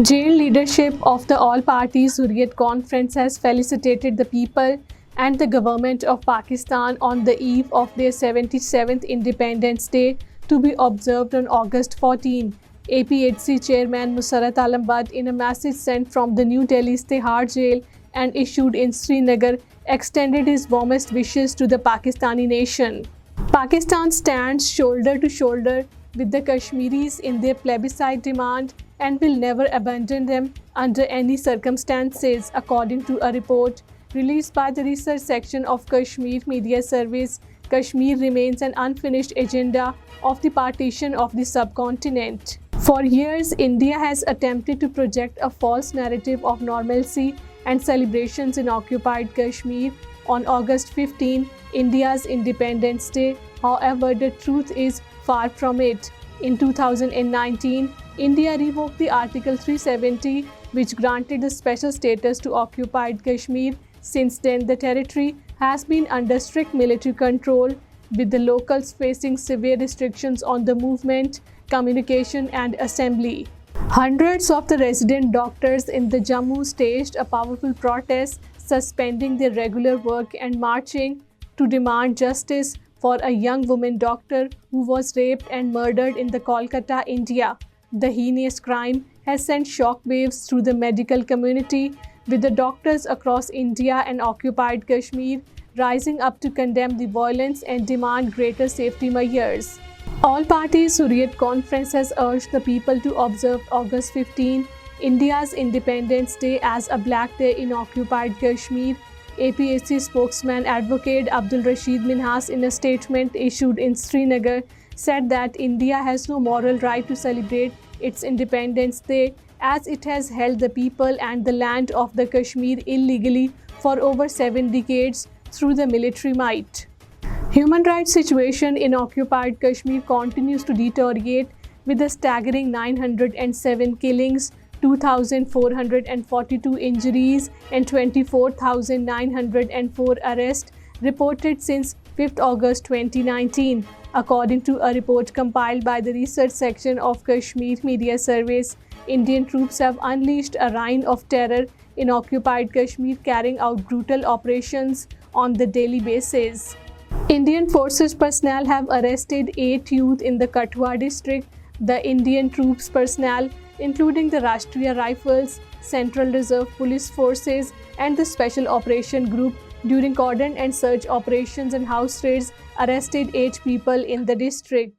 Jail leadership of the All-Party Hurriyat Conference has felicitated the people and the government of Pakistan on the eve of their 77th Independence Day to be observed on August 14. APHC Chairman Musarrat Alam Butt, in a message sent from the New Delhi's Tihar Jail and issued in Srinagar, extended his warmest wishes to the Pakistani nation. Pakistan stands shoulder to shoulder with the Kashmiris in their plebiscite demand and will never abandon them under any circumstances, according to a report released by the research section of Kashmir Media Service. Kashmir remains an unfinished agenda of the partition of the subcontinent. For years, India has attempted to project a false narrative of normalcy and celebrations in occupied Kashmir on August 15, India's Independence Day. However, the truth is far from it. In 2019, India revoked the Article 370, which granted the special status to occupied Kashmir. Since then, the territory has been under strict military control, with the locals facing severe restrictions on the movement, communication and assembly. Hundreds of the resident doctors in the Jammu staged a powerful protest, suspending their regular work and marching to demand justice for a young woman doctor who was raped and murdered in the Kolkata, India. The heinous crime has sent shockwaves through the medical community, with the doctors across India and occupied Kashmir rising up to condemn the violence and demand greater safety measures. All-Party Hurriyat Conference has urged the people to observe August 15, India's Independence Day, as a black day in occupied Kashmir. APHC spokesman Advocate Abdul Rashid Minhas, in a statement issued in Srinagar, said that India has no moral right to celebrate its Independence Day, as it has held the people and the land of the Kashmir illegally for over 7 decades through the military might. Human rights situation in occupied Kashmir continues to deteriorate, with a staggering 907 killings, 2,442 injuries and 24,904 arrests reported since 5th August 2019, according to a report compiled by the research section of Kashmir Media Service. Indian troops have unleashed a reign of terror in occupied Kashmir, carrying out brutal operations on the daily basis. Indian forces personnel have arrested 8 youth in the Kathua district. The Indian troops personnel, including the Rashtriya Rifles, Central Reserve Police Forces and the Special Operation Group, during cordon and search operations and house raids, arrested 8 people in the district.